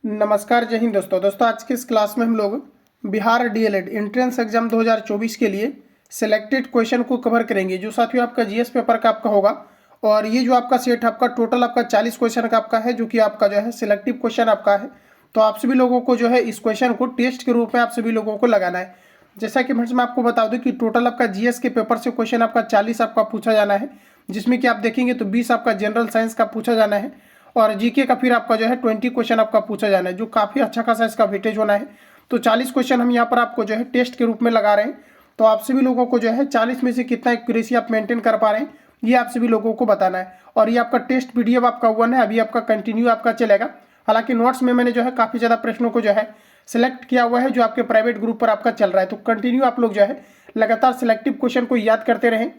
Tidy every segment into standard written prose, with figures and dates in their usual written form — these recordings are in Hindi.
नमस्कार, जय हिंद दोस्तों। आज की इस क्लास में हम लोग बिहार डीएलएड एंट्रेंस एग्जाम 2024 के लिए सिलेक्टेड क्वेश्चन को कवर करेंगे, जो साथियों आपका जीएस पेपर का आपका होगा। और ये जो आपका सेट आपका टोटल आपका 40 क्वेश्चन का आपका है, जो कि आपका जो है सिलेक्टिव क्वेश्चन आपका है। तो आप सभी लोगों को जो है इस क्वेश्चन को टेस्ट के रूप में आप सभी लोगों को लगाना है। जैसा कि फ्रेंड्स मैं आपको बता दूं कि टोटल आपका जीएस के पेपर से क्वेश्चन आपका 40 आपका पूछा जाना है, जिसमें कि आप देखेंगे तो 20 आपका जनरल साइंस का पूछा जाना है और जीके का फिर आपका जो है 20 क्वेश्चन आपका पूछा जाना है, जो काफ़ी अच्छा खासा इसका वेटेज होना है। तो 40 क्वेश्चन हम यहाँ पर आपको जो है टेस्ट के रूप में लगा रहे हैं। तो आप सभी लोगों को जो है 40 में से कितना एक्यूरेसी आप मेंटेन कर पा रहे हैं, ये आप सभी लोगों को बताना है। और ये आपका टेस्ट पीडीएफ आपका 1 है, अभी आपका कंटिन्यू आपका चलेगा। हालांकि नोट्स में मैंने जो है काफ़ी ज़्यादा प्रश्नों को जो है सिलेक्ट किया हुआ है, जो आपके प्राइवेट ग्रुप पर आपका चल रहा है। तो कंटिन्यू आप लोग जो है लगातार सिलेक्टिव क्वेश्चन को याद करते रहें।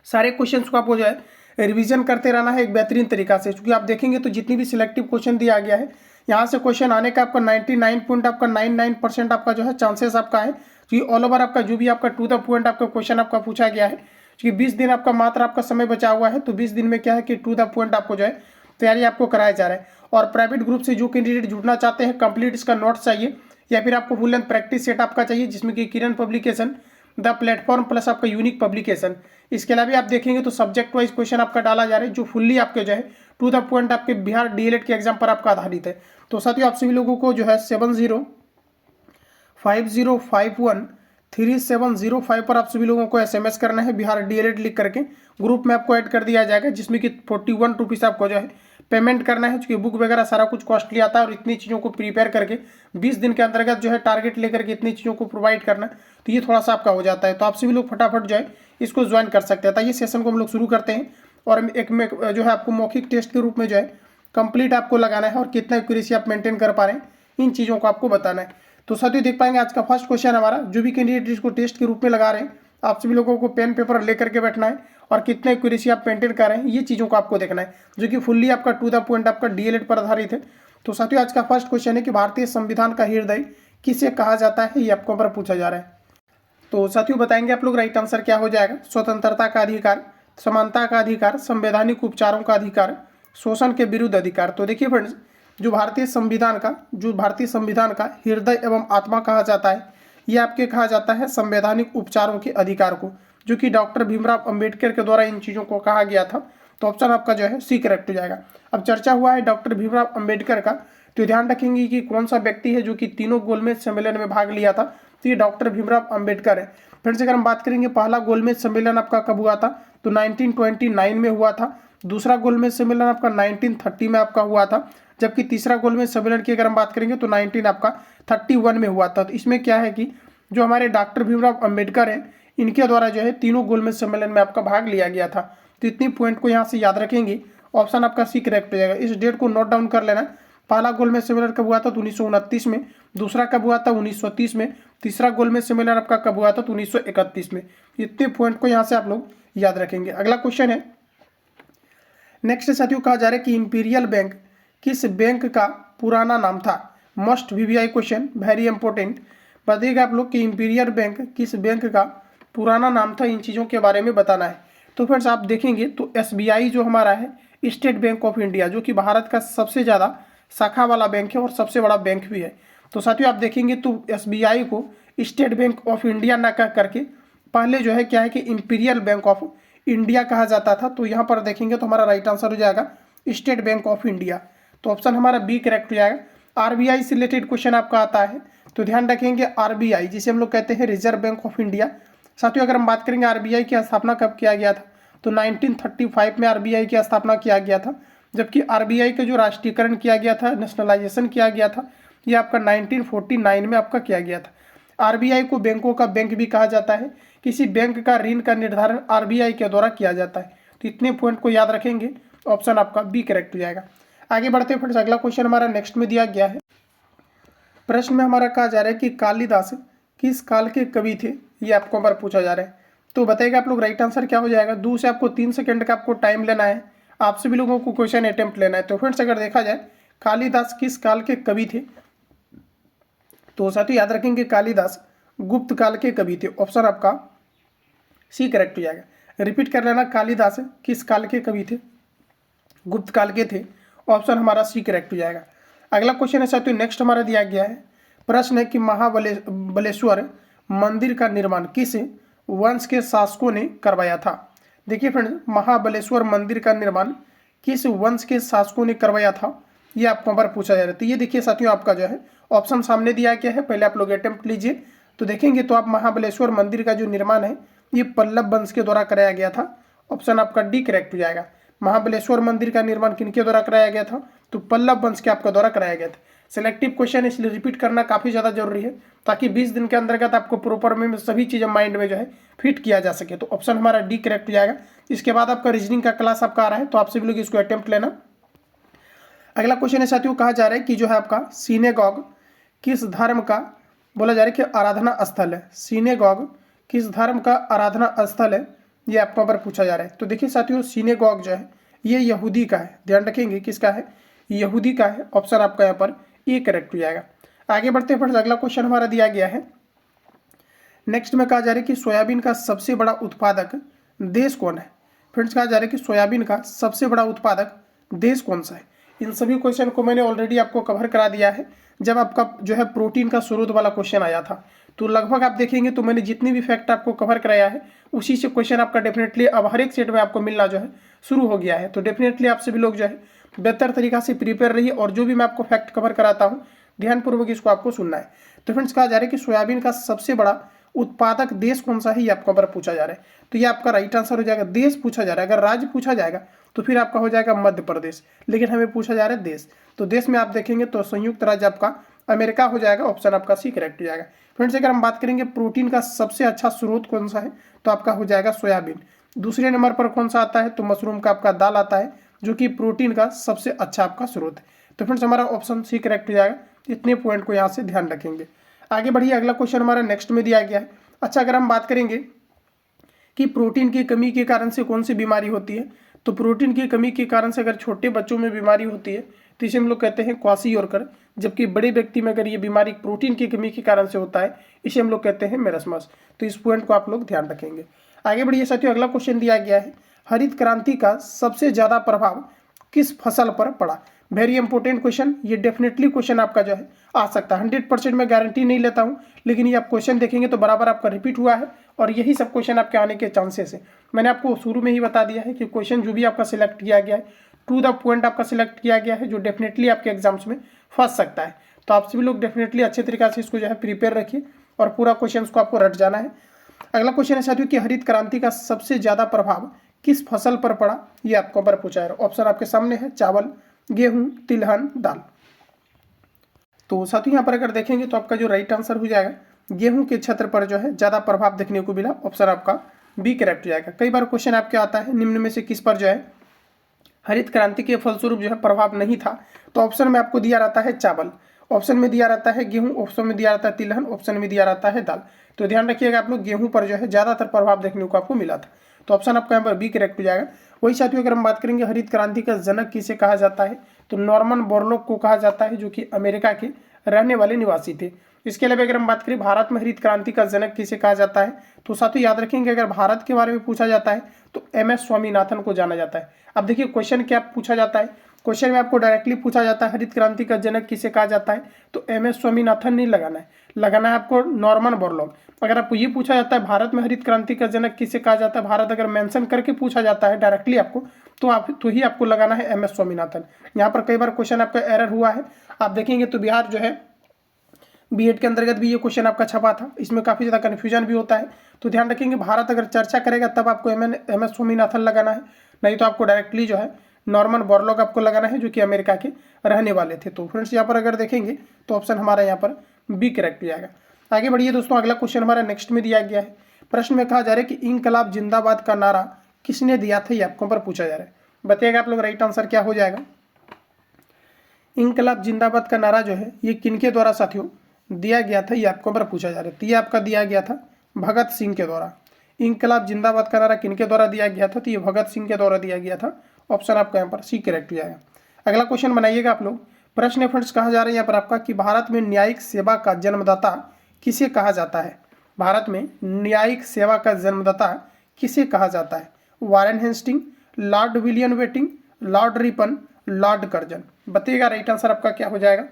सारे क्वेश्चंस को आपको जो है रिवीजन करते रहना है एक बेहतरीन तरीका से, क्योंकि आप देखेंगे तो जितनी भी सिलेक्टिव क्वेश्चन दिया गया है, यहाँ से क्वेश्चन आने का आपका 99.99% आपका जो है चांसेस आपका है। क्योंकि ऑल ओवर आपका जो भी आपका टू द पॉइंट आपका क्वेश्चन आपका पूछा गया है, क्योंकि 20 दिन आपका मात्र आपका समय बचा हुआ है। तो 20 दिन में क्या है कि टू द पॉइंट आपको जो है तैयारी आपको कराया जा रहा है। और प्राइवेट ग्रुप से जो कैंडिडेट जुड़ना चाहते हैं, कंप्लीट इसका नोट्स चाहिए या फिर आपको फुल एंड प्रैक्टिस सेट आपका चाहिए, जिसमें कि किरण पब्लिकेशन, द प्लेटफॉर्म प्लस आपका यूनिक पब्लिकेशन। इसके अलावा आप देखेंगे तो सब्जेक्ट वाइज क्वेश्चन आपका डाला जा रहा है, जो फुल्ली आपके जो है टू द पॉइंट आपके बिहार डीएलएड के एग्जाम पर आपका आधारित है। तो साथियों आप सभी लोगों को जो है 7050513705 पर आप सभी लोगों को एसएमएस करना है बिहार डीएलएड लिख करके। ग्रुप में आपको ऐड कर दिया जाएगा, जिसमें कि 41 रुपीज़ आपको जो है पेमेंट करना है, क्योंकि बुक वगैरह सारा कुछ कॉस्टली आता है। और इतनी चीज़ों को प्रिपेयर करके 20 दिन के अंतर्गत जो है टारगेट लेकर के इतनी चीज़ों को प्रोवाइड करना, तो ये थोड़ा सा आपका हो जाता है। तो आप सभी लोग फटाफट जो है इसको ज्वाइन कर सकते हैं। तो ये सेशन को हम लोग शुरू करते हैं। और एक में जो है आपको मौखिक टेस्ट के रूप में जो है कंप्लीट आपको लगाना है, और कितना एक्यूरेसी आप मेंटेन कर पा रहे हैं, इन चीज़ों को आपको बताना है। तो साथियों देख पाएंगे आज का फर्स्ट क्वेश्चन हमारा, जो भी कैंडिडेट इसको टेस्ट के रूप में लगा रहे हैं, आप सभी लोगों को पेन पेपर लेकर के बैठना है और कितना एक्यूरेसी आप मेंटेन कर रहे हैं, ये चीज़ों को आपको देखना है, जो कि फुल्ली आपका टू द पॉइंट आपका डीएलएड पर आधारित है। तो साथियों आज का फर्स्ट क्वेश्चन है कि भारतीय संविधान का हृदय किसे कहा जाता है, ये आपको पर पूछा जा रहा है। तो साथियों बताएंगे आप लोग राइट आंसर क्या हो जाएगा। स्वतंत्रता का अधिकार, समानता का अधिकार, संवैधानिक उपचारों का अधिकार, शोषण के विरुद्ध अधिकार। तो देखिए फ्रेंड्स, जो भारतीय संविधान का हृदय एवं आत्मा कहा जाता है, ये आपके कहा जाता है संवैधानिक उपचारों के अधिकार को, जो कि डॉक्टर भीमराव अंबेडकर के द्वारा इन चीज़ों को कहा गया था। तो ऑप्शन आपका जो है सी करेक्ट हो जाएगा। अब चर्चा हुआ है डॉक्टर भीमराव अंबेडकर का, तो ध्यान रखेंगे कि कौन सा व्यक्ति है जो कि तीनों गोलमेज सम्मेलन में भाग लिया था। तो ये डॉक्टर भीमराव अंबेडकर है। फ्रेंड्स अगर हम बात करेंगे पहला गोलमेज सम्मेलन आपका कब हुआ था, तो 1929 में हुआ था। दूसरा गोलमेज सम्मेलन आपका 1930 में आपका हुआ था, जबकि तीसरा गोलमेज सम्मेलन की अगर हम बात करेंगे तो 1931 में हुआ था। तो इसमें क्या है कि जो हमारे डॉक्टर भीमराव अंबेडकर हैं, इनके द्वारा जो है तीनों गोलमेज सम्मेलन में आपका भाग लिया गया था। तो इतनी पॉइंट को यहाँ से याद रखेंगे, ऑप्शन आपका सी करेक्ट हो जाएगा। इस डेट को नोट डाउन कर लेना। पहला गोलमेज सम्मेलन कब हुआ था, तो 1929 में। दूसरा कब हुआ था, 1930 में। तीसरा गोलमेज सम्मेलन आपका कब हुआ था, तो 1931 में। इतने पॉइंट को यहाँ से आप लोग याद रखेंगे। अगला क्वेश्चन है नेक्स्ट साथियों, कहा जा रहा है कि इंपीरियल बैंक किस बैंक का पुराना नाम था। Must VVI question, very important. बताइएगा आप लोग कि इंपीरियल बैंक किस बैंक का पुराना नाम था, इन चीज़ों के बारे में बताना है। तो फ्रेंड्स आप देखेंगे तो एसबीआई जो हमारा है, स्टेट बैंक ऑफ इंडिया, जो कि भारत का सबसे ज़्यादा शाखा वाला बैंक है और सबसे बड़ा बैंक भी है। तो साथियों आप देखेंगे तो एसबीआई को स्टेट बैंक ऑफ इंडिया ना कह करके पहले जो है क्या है कि इंपीरियल बैंक ऑफ इंडिया कहा जाता था। तो यहाँ पर देखेंगे तो हमारा राइट आंसर हो जाएगा स्टेट बैंक ऑफ इंडिया। तो ऑप्शन हमारा बी करेक्ट हो जाएगा। आरबीआई से रिलेटेड क्वेश्चन आपका आता है, तो ध्यान रखेंगे आरबीआई जिसे हम लोग कहते हैं रिजर्व बैंक ऑफ इंडिया। साथियों अगर हम बात करेंगे आरबीआई की स्थापना कब किया गया था, तो 1935 में आरबीआई की स्थापना किया गया था। जबकि आरबीआई का जो राष्ट्रीयकरण किया गया था, नेशनलाइजेशन किया गया था, ये आपका 1949 में आपका किया गया था। आरबीआई को बैंकों का बैंक भी कहा जाता है। किसी बैंक का ऋण का निर्धारण आरबीआई के द्वारा किया जाता है। तो इतने पॉइंट को याद रखेंगे, ऑप्शन आपका बी करेक्ट हो जाएगा। आगे बढ़ते फ्रेंड्स, अगला क्वेश्चन हमारा नेक्स्ट में दिया गया है। प्रश्न में हमारा कहा जा रहा है कि कालिदास किस काल के कवि थे, ये आपको हमारा पूछा जा रहा है। तो बताइएगा आप लोग राइट आंसर क्या हो जाएगा। 2 से आपको 3 सेकंड का आपको टाइम लेना है, आप सभी लोगों को क्वेश्चन अटेम्प्ट लेना है। तो फ्रेंड्स अगर देखा जाए कालिदास किस काल के कवि थे, तो साथियों याद रखेंगे कालिदास गुप्त काल के कवि थे। ऑप्शन आपका सी करेक्ट हो जाएगा। रिपीट कर लेना, कालिदास किस काल के कवि थे, गुप्त काल के थे। ऑप्शन हमारा सी करेक्ट हो जाएगा। अगला क्वेश्चन है साथियों, नेक्स्ट हमारा दिया गया है, प्रश्न है कि महाबलेश्वर मंदिर का निर्माण किस वंश के शासकों ने करवाया था। देखिए फ्रेंड्स, महाबलेश्वर मंदिर का निर्माण किस वंश के शासकों ने करवाया था, ये आपको बार पूछा जा रहा है। तो ये देखिए साथियों, आपका जो है ऑप्शन सामने दिया गया है, पहले आप लोग अटेम्प्ट लीजिए। तो देखेंगे तो आप महाबलेश्वर मंदिर का जो निर्माण है ये पल्लव वंश के द्वारा कराया गया था। ऑप्शन आपका डी करेक्ट हो जाएगा। महाबलेश्वर मंदिर का निर्माण किनके द्वारा कराया गया था, तो पल्लव वंश के आपका द्वारा कराया गया था। सिलेक्टिव क्वेश्चन इसलिए रिपीट करना काफ़ी ज़्यादा जरूरी है ताकि 20 दिन के अंतर्गत आपको प्रॉपर में सभी चीज़ें माइंड में जो है फिट किया जा सके। तो ऑप्शन हमारा डी करेक्ट हो जाएगा। इसके बाद आपका रीजनिंग का क्लास आपका आ रहा है, तो आप सभी लोग इसको अटेम्प्ट लेना। अगला क्वेश्चन है साथियों, कहा जा रहा है कि जो है आपका सिनेगॉग किस धर्म का बोला जा रहा है कि आराधना स्थल है। सिनेगॉग किस धर्म का आराधना स्थल है, ये आपको पर पूछा जा रहा है। तो देखिए साथियों, सिनेगॉग जो है ये यहूदी का है, ध्यान रखेंगे किसका है, यहूदी का है। ऑप्शन आपका यहाँ पर ए करेक्ट हो जाएगा। आगे बढ़ते हैं फ्रेंड्स, अगला क्वेश्चन हमारा दिया गया है, नेक्स्ट में कहा जा रहा है कि सोयाबीन का सबसे बड़ा उत्पादक देश कौन है। फ्रेंड्स, कहा जा रहा है कि सोयाबीन का सबसे बड़ा उत्पादक देश कौन सा है। इन सभी क्वेश्चन को मैंने ऑलरेडी आपको कवर करा दिया है जब आपका जो है प्रोटीन का स्रोत वाला क्वेश्चन आया था। तो लगभग आप देखेंगे तो मैंने जितनी भी फैक्ट आपको कवर कराया है उसी से क्वेश्चन आपका डेफिनेटली अब हर एक सेट में आपको मिलना जो है शुरू हो गया है। तो डेफिनेटली आप सभी लोग जो है बेहतर तरीका से प्रिपेयर रहिए और जो भी मैं आपको फैक्ट कवर कराता हूँ ध्यानपूर्वक इसको आपको सुनना है। तो फ्रेंड्स, कहा जा रहा है कि सोयाबीन का सबसे बड़ा उत्पादक देश कौन सा है, ये आपको पर पूछा जा रहा है। तो ये आपका राइट आंसर हो जाएगा। देश पूछा जा रहा है, अगर राज्य पूछा जाएगा तो फिर आपका हो जाएगा मध्य प्रदेश, लेकिन हमें पूछा जा रहा है देश। तो देश में आप देखेंगे तो संयुक्त राज्य आपका अमेरिका हो जाएगा। ऑप्शन आपका सी करेक्ट हो जाएगा। फ्रेंड्स, अगर हम बात करेंगे प्रोटीन का सबसे अच्छा स्रोत कौन सा है, तो आपका हो जाएगा सोयाबीन। दूसरे नंबर पर कौन सा आता है, तो मशरूम का आपका दाल आता है, जो कि प्रोटीन का सबसे अच्छा आपका स्रोत है। तो फ्रेंड्स, हमारा ऑप्शन सी करेक्ट हो जाएगा। इतने पॉइंट को यहाँ से ध्यान रखेंगे। आगे बढ़िए, अगला क्वेश्चन हमारा नेक्स्ट में दिया गया है। अच्छा, अगर हम बात करेंगे कि प्रोटीन की कमी के कारण से कौन सी बीमारी होती है, तो प्रोटीन की कमी के कारण से अगर छोटे बच्चों में बीमारी होती है तो इसे हम लोग कहते हैं क्वाशियोरकर, जबकि बड़े व्यक्ति में अगर ये बीमारी प्रोटीन की कमी के कारण से होता है इसे हम लोग कहते हैं मेरस्मस। तो इस पॉइंट को आप लोग ध्यान रखेंगे। आगे बढ़िए साथियों, अगला क्वेश्चन दिया गया है, हरित क्रांति का सबसे ज़्यादा प्रभाव किस फसल पर पड़ा। वेरी इंपॉर्टेंट क्वेश्चन, ये डेफिनेटली क्वेश्चन आपका जो है आ सकता है। 100% मैं गारंटी नहीं लेता हूँ, लेकिन ये आप क्वेश्चन देखेंगे तो बराबर आपका रिपीट हुआ है और यही सब क्वेश्चन आपके आने के चांसेस है। मैंने आपको शुरू में ही बता दिया है कि क्वेश्चन जो भी आपका सिलेक्ट किया गया है टू द पॉइंट आपका सिलेक्ट किया गया है, जो डेफिनेटली आपके एग्जाम्स में फंस सकता है। तो आप सभी लोग डेफिनेटली अच्छे तरीके से इसको जो है प्रिपेयर रखिए और पूरा क्वेश्चन को आपको रट जाना है। अगला क्वेश्चन है साथियों कि हरित क्रांति का सबसे ज़्यादा प्रभाव किस फसल पर पड़ा, ये आपको पर पूछा है। ऑप्शन आपके सामने है, चावल, गेहूं, तिलहन, दाल। तो साथियों यहाँ पर अगर देखेंगे तो आपका जो राइट आंसर हो जाएगा गेहूं के क्षेत्र पर जो है ज़्यादा प्रभाव देखने को मिला। ऑप्शन आपका बी करेक्ट हो जाएगा। कई बार क्वेश्चन आपके आता है निम्न में से किस पर जो है हरित क्रांति के फलस्वरूप जो है प्रभाव नहीं था, तो ऑप्शन में आपको दिया रहता है चावल, ऑप्शन में दिया रहता है गेहूं, ऑप्शन में दिया रहता है तिलहन, ऑप्शन में दिया रहता है दाल। तो ध्यान रखिएगा आप लोग, गेहूं पर जो है ज़्यादातर प्रभाव देखने को आपको मिला था। तो ऑप्शन आपका यहाँ पर बी करेक्ट हो जाएगा। वही साथियों, अगर हम बात करेंगे हरित क्रांति का जनक किसे कहा जाता है, तो नॉर्मन बोरलॉग को कहा जाता है, जो कि अमेरिका के रहने वाले निवासी थे। इसके अलावा अगर हम बात करें भारत में हरित क्रांति का जनक किसे कहा जाता है, तो साथियों याद रखेंगे अगर भारत के बारे में पूछा जाता है तो MS स्वामीनाथन को जाना जाता है। अब देखिए क्वेश्चन क्या पूछा जाता है, क्वेश्चन में आपको डायरेक्टली पूछा जाता है हरित क्रांति का जनक किसे कहा जाता है, तो MS स्वामीनाथन नहीं लगाना है, लगाना है आपको नॉर्मन बोरलॉग। अगर आपको ये पूछा जाता है भारत में हरित क्रांति का जनक किसे कहा जाता है, भारत अगर मेंशन करके पूछा जाता है डायरेक्टली आपको, तो ही आपको लगाना है MS स्वामीनाथन। यहाँ पर कई बार क्वेश्चन आपका एरर हुआ है, आप देखेंगे तो बिहार जो है B.Ed के अंतर्गत भी ये क्वेश्चन आपका छपा था, इसमें काफ़ी ज़्यादा कन्फ्यूजन भी होता है। तो ध्यान रखेंगे भारत अगर चर्चा करेगा तब आपको MS स्वामीनाथन लगाना है, नहीं तो आपको डायरेक्टली जो है नॉर्मन बोरलॉग आपको लगाना है, जो कि अमेरिका के रहने वाले थे। तो फ्रेंड्स यहाँ पर अगर देखेंगे तो ऑप्शन हमारा यहाँ पर बी करेक्ट हो जाएगा। आगे बढ़िए दोस्तों, अगला क्वेश्चन हमारा नेक्स्ट में दिया गया है। प्रश्न में कहा जा रहा है कि इंकलाब जिंदाबाद का नारा किसने दिया था, ये आपको पर पूछा जा रहा है। बताइएगा आप लोग राइट आंसर क्या हो जाएगा। इंकलाब जिंदाबाद का नारा जो है ये किनके द्वारा साथियों दिया गया था, ये आपको पर पूछा जा रहा है। तो ये आपका दिया गया था भगत सिंह के द्वारा। इंकलाब जिंदाबाद का नारा किनके द्वारा दिया गया था, तो ये भगत सिंह के द्वारा दिया गया था। ऑप्शन आपका यहाँ पर सी करेक्ट हो जाएगा। अगला क्वेश्चन बनाइएगा आप लोग। प्रश्न फ्रेंड्स कहा जा रहा है यहाँ पर आपका कि भारत में न्यायिक सेवा का जन्मदाता किसे कहा जाता है। भारत में न्यायिक सेवा का जन्मदाता किसे कहा जाता है। Warren Hastings, Lord William Bentinck, Lord Ripon, Lord Curzon. बताइएगा राइट आंसर आपका क्या हो जाएगा।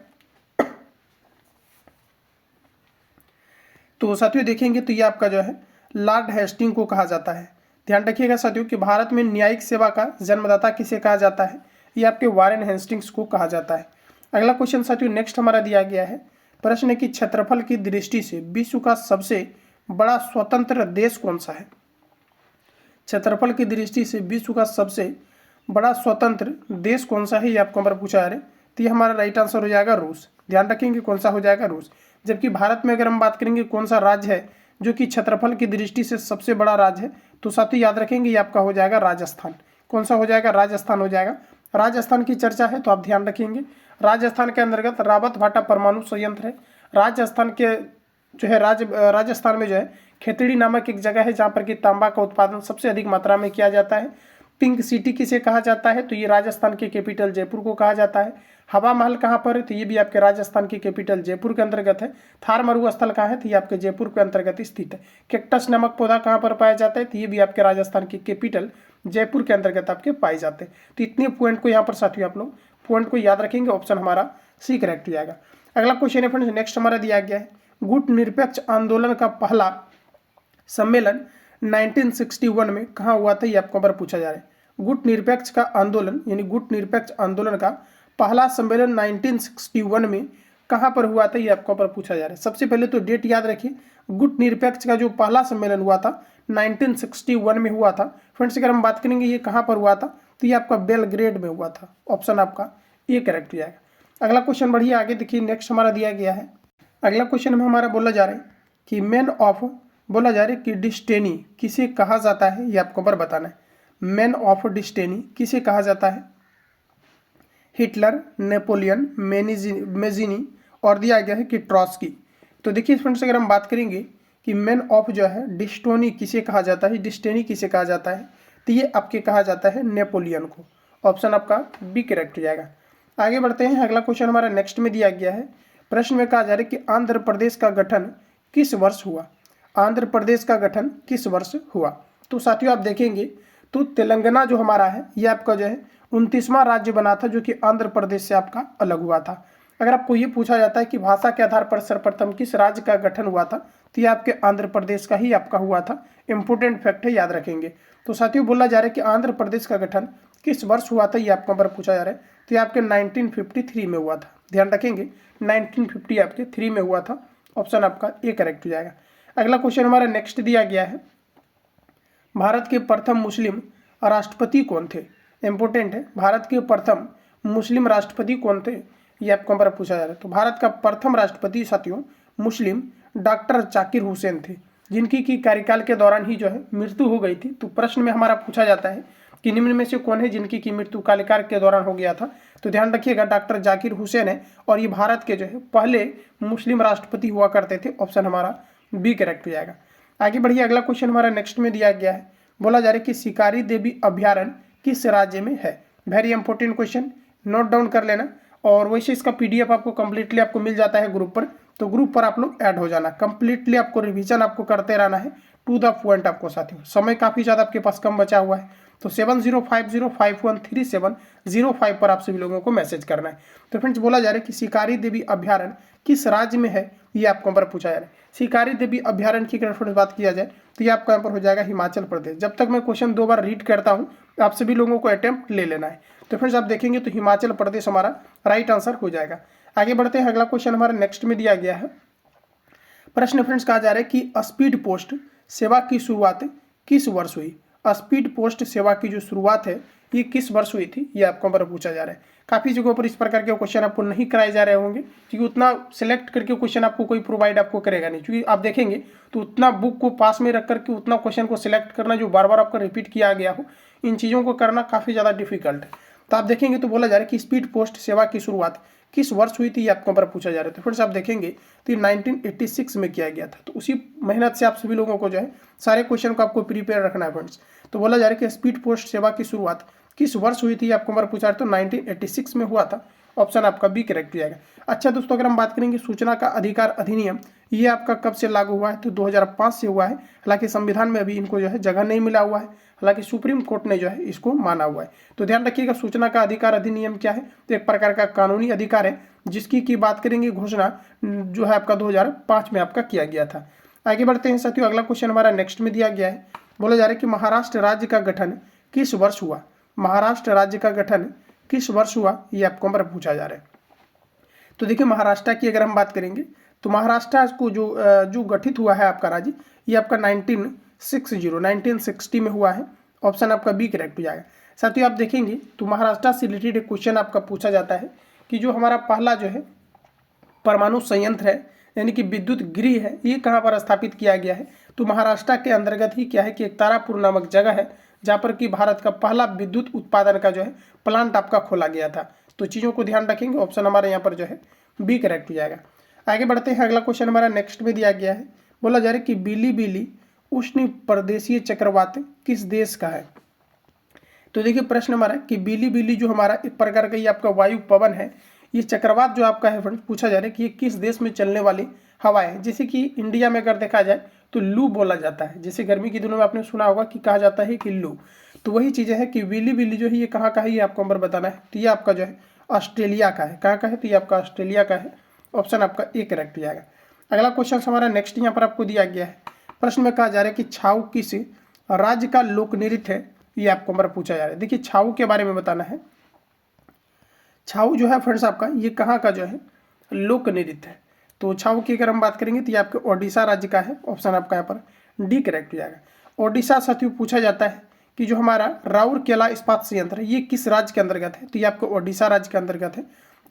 तो साथियों देखेंगे तो ये आपका जो है लॉर्ड हेस्टिंग को कहा जाता है। ध्यान रखिएगा साथियों कि भारत में न्यायिक सेवा का जन्मदाता किसे कहा जाता है, ये आपके वारेन हेस्टिंग्स को कहा जाता है। अगला क्वेश्चन साथियों नेक्स्ट हमारा दिया गया है, प्रश्न है कि क्षेत्रफल की दृष्टि से विश्व का सबसे बड़ा स्वतंत्र देश कौन सा है। क्षेत्रफल की दृष्टि से विश्व का सबसे बड़ा स्वतंत्र देश कौन सा है, ये आपको हमारा पूछा जा रहा है। तो ये हमारा राइट आंसर हो जाएगा रूस। ध्यान रखेंगे कौन सा हो जाएगा, रूस। जबकि भारत में अगर हम बात करेंगे कौन सा राज्य है जो कि क्षेत्रफल की दृष्टि से सबसे बड़ा राज्य है, तो साथियों याद रखेंगे ये आपका हो जाएगा राजस्थान। कौन सा हो जाएगा, राजस्थान हो जाएगा। राजस्थान की चर्चा है तो आप ध्यान रखेंगे राजस्थान के अंतर्गत रावत भाटा परमाणु संयंत्र है। राजस्थान के जो है राजस्थान में जो है खेतड़ी नामक एक जगह है जहाँ पर कि तांबा का उत्पादन सबसे अधिक मात्रा में किया जाता है। पिंक सिटी किसे कहा जाता है, तो ये राजस्थान की कैपिटल जयपुर को कहा जाता है। हवा महल कहाँ पर है, तो ये भी आपके राजस्थान की कैपिटल जयपुर के अंतर्गत है। थार मरुस्थल कहाँ है, तो ये आपके जयपुर के अंतर्गत स्थित है। कैक्टस नामक पौधा कहाँ पर पाया जाता है, तो ये भी आपके राजस्थान की कैपिटल जयपुर के अंतर्गत आपके पाए जाते हैं। तो इतने पॉइंट को यहाँ पर साथियों आप लोग पॉइंट को याद रखेंगे, ऑप्शन हमारा सी करेक्ट हो जाएगा। अगला क्वेश्चन है फ्रेंड्स नेक्स्ट हमारा दिया गया है, गुट निरपेक्ष आंदोलन का पहला सम्मेलन 1961 में कहाँ हुआ था, ये आपको बार पूछा जा रहा है। गुट निरपेक्ष का आंदोलन यानी गुट निरपेक्ष आंदोलन का पहला सम्मेलन 1961 में कहाँ पर हुआ था, ये आपको पर पूछा जा रहा है। सबसे पहले तो डेट याद रखिए, गुट निरपेक्ष का जो पहला सम्मेलन हुआ था 1961 में हुआ था। फ्रेंड्स अगर हम बात करेंगे ये कहाँ पर हुआ था, तो ये आपका बेलग्रेड में हुआ था। ऑप्शन आपका ए करेक्ट हो जाएगा। अगला क्वेश्चन बढ़िए आगे देखिए, नेक्स्ट हमारा दिया गया है। अगला क्वेश्चन में हमारा बोला जा रहा है कि मैन ऑफ बोला जा रहा है कि डिस्टेनी किसे कहा जाता है, ये आपको पर बताना है। मैन ऑफ डिस्टेनी किसे कहा जाता है, हिटलर, नेपोलियन, मेजिनी और दिया गया है कि ट्रॉट्स्की। तो देखिए फ्रेंड्स अगर हम बात करेंगे कि मैन ऑफ जो है डिस्टोनी किसे कहा जाता है, डिस्टेनी किसे कहा जाता है, तो ये आपके कहा जाता है नेपोलियन को। ऑप्शन आपका बी करेक्ट हो जाएगा। आगे बढ़ते हैं, अगला क्वेश्चन हमारा नेक्स्ट में दिया गया है। प्रश्न में कहा जा रहा है कि आंध्र प्रदेश का गठन किस वर्ष हुआ। आंध्र प्रदेश का गठन किस वर्ष हुआ, तो साथियों आप देखेंगे तो तेलंगाना जो हमारा है ये आपका जो है 29वां राज्य बना था जो कि आंध्र प्रदेश से आपका अलग हुआ था। अगर आपको ये पूछा जाता है कि भाषा के आधार पर सर्वप्रथम किस राज्य का गठन हुआ था, तो ये आपके आंध्र प्रदेश का ही आपका हुआ था। इंपोर्टेंट फैक्ट है, याद रखेंगे। तो साथियों बोला जा रहा है कि आंध्र प्रदेश का गठन किस वर्ष हुआ था, ये आपका पर पूछा जा रहा है। तो ये आपके 1953 में हुआ था। ध्यान रखेंगे 1950 आपके 3 में हुआ था। ऑप्शन आपका ए करेक्ट हो जाएगा। अगला क्वेश्चन हमारा नेक्स्ट दिया गया है, भारत के प्रथम मुस्लिम राष्ट्रपति कौन थे। इंपोर्टेंट है, भारत के प्रथम मुस्लिम राष्ट्रपति कौन थे, ये आपको हमारा पूछा जा रहा है। तो भारत का प्रथम राष्ट्रपति साथियों मुस्लिम डॉक्टर जाकिर हुसैन थे, जिनकी की कार्यकाल के दौरान ही जो है मृत्यु हो गई थी। तो प्रश्न में हमारा पूछा जाता है कि निम्न में से कौन है जिनकी की मृत्यु कार्यकाल के दौरान हो गया था। तो ध्यान रखिएगा डॉक्टर जाकिर हुसैन है और ये भारत के जो है पहले मुस्लिम राष्ट्रपति हुआ करते थे। ऑप्शन हमारा बी करेक्ट हो जाएगा। आगे बढ़िए, अगला क्वेश्चन हमारा नेक्स्ट में दिया गया है। बोला जा रहा है कि शिकारी देवी अभ्यारण्य किस राज्य में है। Very important question, note down कर लेना। और वैसे इसका पीडीएफ आपको कंप्लीटली आपको मिल जाता है ग्रुप पर, तो ग्रुप पर आप लोग ऐड हो जाना। कंप्लीटली आपको रिवीजन आपको करते रहना है, टू द पॉइंट आपको साथियों। समय काफ़ी ज़्यादा आपके पास कम बचा हुआ है, तो 7050513705 पर आप सभी लोगों को मैसेज करना है। तो फ्रेंड्स बोला जा रहा है कि शिकारी देवी अभ्यारण्य किस राज्य में है, ये आपको यहाँ पर पूछा जा रहा है। शिकारी देवी अभ्यारण्य की अगर बात किया जाए तो ये आपका यहाँ पर हो जाएगा हिमाचल प्रदेश। जब तक मैं क्वेश्चन 2 बार रीड करता हूँ आप सभी लोगों को अटेम्प्ट ले लेना है। तो फ्रेंड्स आप देखेंगे तो हिमाचल प्रदेश हमारा राइट आंसर हो जाएगा। आगे बढ़ते हैं, अगला क्वेश्चन हमारा नेक्स्ट में दिया गया है। प्रश्न फ्रेंड्स कहा जा रहा है कि स्पीड पोस्ट सेवा की शुरुआत किस वर्ष हुई। स्पीड पोस्ट सेवा की जो शुरुआत है ये किस वर्ष हुई थी, ये आपको पर पूछा जा रहा है। काफ़ी जगहों पर इस प्रकार के क्वेश्चन आपको नहीं कराए जा रहे होंगे, क्योंकि उतना सिलेक्ट करके क्वेश्चन आपको कोई प्रोवाइड आपको करेगा नहीं। क्योंकि आप देखेंगे तो उतना बुक को पास में रख करके उतना क्वेश्चन को सिलेक्ट करना जो बार बार आपका रिपीट किया गया हो, इन चीज़ों को करना काफ़ी ज़्यादा डिफिकल्ट है। तो आप देखेंगे तो बोला जा रहा है कि स्पीड पोस्ट सेवा की शुरुआत किस वर्ष हुई थी, ये आपको पर पूछा जा रहा है। तो फ्रेंड्स आप देखेंगे तो 1986 में किया गया था। तो उसी मेहनत से आप सभी लोगों को जो है सारे क्वेश्चन को आपको प्रिपेयर रखना है फ्रेंड्स। तो बोला जा रहा है कि स्पीड पोस्ट सेवा की शुरुआत किस वर्ष हुई थी, आपको हमारा पूछा तो 1986 में हुआ था। ऑप्शन आपका बी करेक्ट हो जाएगा। अच्छा दोस्तों, अगर हम बात करेंगे सूचना का अधिकार अधिनियम, ये आपका कब से लागू हुआ है? तो 2005 से हुआ है। हालांकि संविधान में अभी इनको जो है जगह नहीं मिला हुआ है, हालांकि सुप्रीम कोर्ट ने जो है इसको माना हुआ है। तो ध्यान रखिएगा, सूचना का अधिकार अधिनियम क्या है? तो एक प्रकार का कानूनी अधिकार है जिसकी की बात करेंगे घोषणा जो है आपका 2005 में आपका किया गया था। आगे बढ़ते हैं साथियों, अगला क्वेश्चन हमारा नेक्स्ट में दिया गया है। बोला जा रहा है कि महाराष्ट्र राज्य का गठन किस वर्ष हुआ? महाराष्ट्र राज्य का गठन किस वर्ष हुआ, ये आपको पर पूछा जा रहा है। तो देखिए, महाराष्ट्र की अगर हम बात करेंगे तो महाराष्ट्र को जो गठित हुआ है आपका राज्य, ये आपका 1960 में हुआ है। ऑप्शन आपका बी करेक्ट हो जाएगा। साथियों आप देखेंगे तो महाराष्ट्र से रिलेटेड एक क्वेश्चन आपका पूछा जाता है कि जो हमारा पहला जो है परमाणु संयंत्र है, यानी कि विद्युत गृह है, ये कहाँ पर स्थापित किया गया है? तो महाराष्ट्र के अंतर्गत ही क्या है कि एक तारापुर नामक जगह है जहाँ पर कि भारत का पहला विद्युत उत्पादन का जो है प्लांट आपका खोला गया था। तो चीज़ों को ध्यान रखेंगे, ऑप्शन हमारे यहाँ पर जो है बी करेक्ट हो जाएगा। आगे बढ़ते हैं, अगला क्वेश्चन हमारा नेक्स्ट में दिया गया है। बोला जा रहा है कि बिली उष्ण प्रदेशीय चक्रवात किस देश का है? तो देखिए प्रश्न हमारा कि बिली जो हमारा एक प्रकार का ये आपका वायु पवन है, ये चक्रवात जो आपका है फ्रेंड्स, पूछा जा रहा है कि ये किस देश में चलने वाली हवाएं है। जैसे कि इंडिया में अगर देखा जाए तो लू बोला जाता है, जैसे गर्मी के दिनों में आपने सुना होगा कि कहा जाता है कि लू, तो वही चीज़ें है कि बिली जो है ये कहाँ का है, ये आपको नंबर बताना है। तो ये आपका जो है ऑस्ट्रेलिया का है। कहाँ का है? तो ये आपका ऑस्ट्रेलिया का है। ऑप्शन आपका ए करेक्ट हो जाएगा। अगला क्वेश्चन हमारा नेक्स्ट यहाँ पर आपको दिया गया है। प्रश्न में कहा जा रहा है कि छाऊ किस राज्य का लोक नृत्य है, ये आपको नंबर पूछा जा रहा है। देखिए छाऊ के बारे में बताना है। छाऊ जो है फ्रेंड्स आपका ये कहाँ का जो है लोक नृत्य है? तो छाऊ की अगर हम बात करेंगे तो ये आपके ओडिशा राज्य का है। ऑप्शन आपका यहाँ पर डी करेक्ट हो जाएगा। ओडिशा साथियों पूछा जाता है कि जो हमारा राउरकेला इस्पात संयंत्र है ये किस राज्य के अंतर्गत है? तो ये आपको ओडिशा राज्य के अंतर्गत है।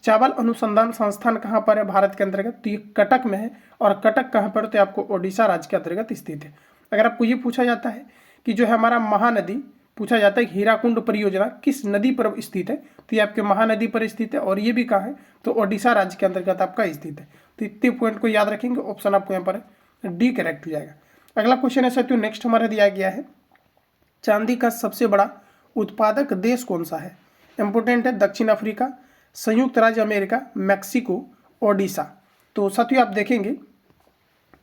चावल अनुसंधान संस्थान कहाँ पर है भारत के अंतर्गत? तो ये कटक में है। और कटक कहाँ पर? तो आपको ओडिशा राज्य के अंतर्गत स्थित है। अगर आपको ये पूछा जाता है कि जो है हमारा महानदी, पूछा जाता है हीराकुंड परियोजना किस नदी पर स्थित है? तो ये आपके महानदी पर स्थित है। और ये भी कहाँ है? तो ओडिशा राज्य के अंतर्गत आपका स्थित है। तो इतने पॉइंट को याद रखेंगे, ऑप्शन आपको यहाँ पर डी करेक्ट हो जाएगा। अगला क्वेश्चन है साथियों नेक्स्ट हमारा दिया गया है, चांदी का सबसे बड़ा उत्पादक देश कौन सा है? इंपोर्टेंट है, दक्षिण अफ्रीका, संयुक्त राज्य अमेरिका, मैक्सिको, ओडिशा। तो साथियों आप देखेंगे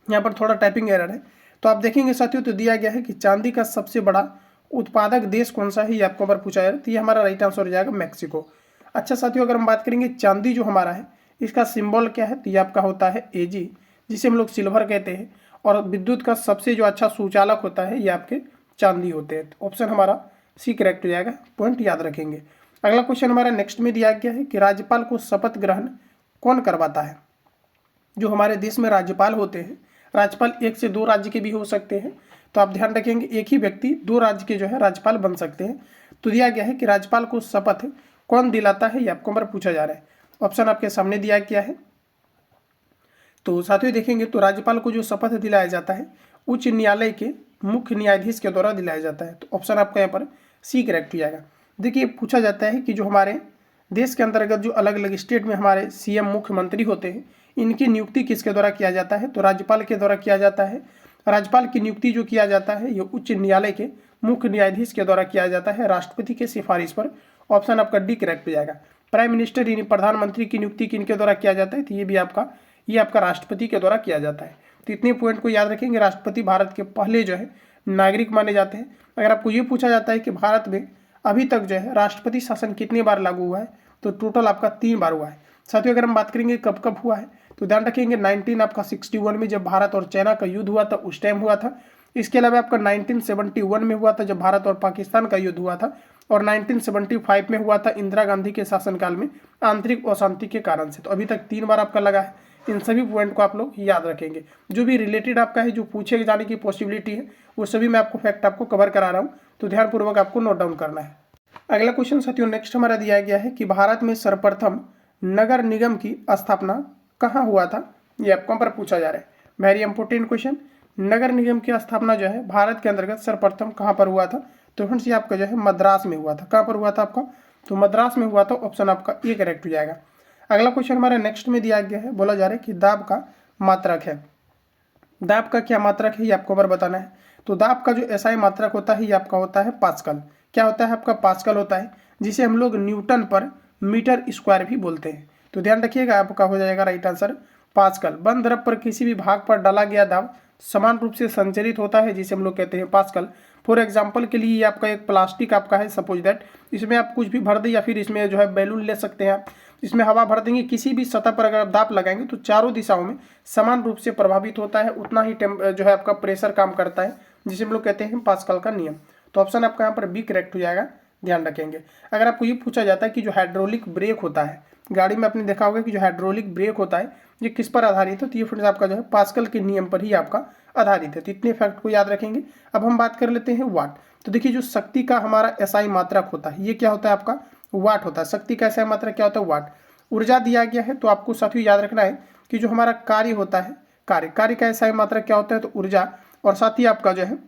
यहाँ पर थोड़ा टाइपिंग एरर है, तो आप देखेंगे साथियों तो दिया गया है कि चांदी का सबसे बड़ा उत्पादक देश कौन सा है, ये आपको अगर पूछा जाए तो ये हमारा राइट आंसर हो जाएगा मैक्सिको। अच्छा साथियों, अगर हम बात करेंगे चांदी जो हमारा है इसका सिंबल क्या है? तो ये आपका होता है Ag, जिसे हम लोग सिल्वर कहते हैं। और विद्युत का सबसे जो अच्छा सुचालक होता है ये आपके चांदी होते हैं। तो ऑप्शन हमारा सी करेक्ट हो जाएगा, पॉइंट याद रखेंगे। अगला क्वेश्चन हमारा नेक्स्ट में दिया गया है कि राज्यपाल को शपथ ग्रहण कौन करवाता है? जो हमारे देश में राज्यपाल होते हैं, राज्यपाल एक से दो राज्य के भी हो सकते हैं। तो आप ध्यान रखेंगे एक ही व्यक्ति दो राज्य के जो है राज्यपाल बन सकते हैं। तो दिया गया है कि राज्यपाल को शपथ कौन दिलाता है, ये आपको नंबर पूछा जा रहा है। ऑप्शन आपके सामने दिया गया है। तो साथियों देखेंगे तो राज्यपाल को जो शपथ दिलाया जाता है उच्च न्यायालय के मुख्य न्यायाधीश के द्वारा दिलाया जाता है। तो ऑप्शन आपका यहाँ पर सी करेक्ट हो जाएगा। देखिए पूछा जाता है कि जो हमारे देश के अंतर्गत जो अलग अलग स्टेट में हमारे सीएम मुख्यमंत्री होते हैं, इनकी नियुक्ति किसके द्वारा किया जाता है? तो राज्यपाल के द्वारा किया जाता है। राज्यपाल की नियुक्ति जो किया जाता है ये उच्च न्यायालय के मुख्य न्यायाधीश के द्वारा किया जाता है, राष्ट्रपति के सिफारिश पर। ऑप्शन आपका डी करेक्ट हो जाएगा। प्राइम मिनिस्टर यानी प्रधानमंत्री की नियुक्ति किनके द्वारा किया जाता है? तो ये आपका राष्ट्रपति के द्वारा किया जाता है। तो इतने पॉइंट को याद रखेंगे। राष्ट्रपति भारत के पहले जो है नागरिक माने जाते हैं। अगर आपको ये पूछा जाता है कि भारत में अभी तक जो है राष्ट्रपति शासन कितनी बार लागू हुआ है, तो टोटल आपका 3 बार हुआ है। साथियों अगर हम बात करेंगे कब कब हुआ है, तो ध्यान रखेंगे 1961 में जब भारत और चाइना का युद्ध हुआ था उस टाइम हुआ था। इसके अलावा आपका 1971 में हुआ था जब भारत और पाकिस्तान का युद्ध हुआ था। और 1975 में हुआ था इंदिरा गांधी के शासनकाल में आंतरिक अशांति के कारण से। तो अभी तक 3 बार आपका लगा है। इन सभी पॉइंट को आप लोग याद रखेंगे। जो भी रिलेटेड आपका है, जो पूछे जाने की पॉसिबिलिटी है, वो सभी मैं आपको फैक्ट आपको कवर करा रहा हूँ, तो ध्यानपूर्वक आपको नोट डाउन करना है। अगला क्वेश्चन साथियों नेक्स्ट हमारा दिया गया है कि भारत में सर्वप्रथम नगर निगम की स्थापना कहाँ हुआ था, ये आपको पर पूछा जा रहा है। Very important question. नगर निगम की स्थापना जो है भारत के अंतर्गत सर्वप्रथम कहाँ पर हुआ था? तो फ्रेंड्स ये आपका जो है मद्रास में हुआ था। कहाँ पर हुआ था आपका? तो मद्रास में हुआ था। ऑप्शन आपका ए करेक्ट हो जाएगा। अगला क्वेश्चन हमारा नेक्स्ट में दिया गया है, बोला जा रहा है कि दाब का मात्रक है। दाब का क्या मात्रक है ये आपको बार बताना है। तो दाब का जो एसआई मात्रक होता है ये आपका होता है पास्कल। क्या होता है आपका? पास्कल होता है, जिसे हम लोग न्यूटन पर मीटर स्क्वायर भी बोलते हैं। तो ध्यान रखिएगा, आपका हो जाएगा राइट आंसर पास्कल। बंद द्रव पर किसी भी भाग पर डाला गया दाब समान रूप से संचरित होता है, जिसे हम लोग कहते हैं पास्कल। फॉर एग्जाम्पल के लिए ये आपका एक प्लास्टिक आपका है, सपोज दैट इसमें आप कुछ भी भर दें या फिर इसमें जो है बैलून ले सकते हैं आप, इसमें हवा भर देंगे, किसी भी सतह पर अगर आप दाब लगाएंगे तो चारों दिशाओं में समान रूप से प्रभावित होता है, उतना ही जो है आपका प्रेशर काम करता है, जिसे हम लोग कहते हैं पास्कल का नियम। तो ऑप्शन आपका यहाँ पर बी करेक्ट हो जाएगा, ध्यान रखेंगे। अगर आपको ये पूछा जाता है कि जो हाइड्रोलिक ब्रेक होता है गाड़ी में, आपने देखा होगा कि जो हाइड्रोलिक ब्रेक होता है ये किस पर आधारित है, तो ये फ्रेंड्स आपका जो है पास्कल के नियम पर ही आपका आधारित है। तो इतने फैक्ट को याद रखेंगे। अब हम बात कर लेते हैं वाट। तो देखिए जो शक्ति का हमारा एसआई मात्रक होता है ये क्या होता है, आपका वाट होता है। शक्ति का एसआई मात्रक क्या होता है, वाट। ऊर्जा दिया गया है तो आपको साथियों याद रखना है कि जो हमारा कार्य होता है, कार्य का एसआई मात्रक क्या होता है, तो ऊर्जा। और साथ ही आपका जो है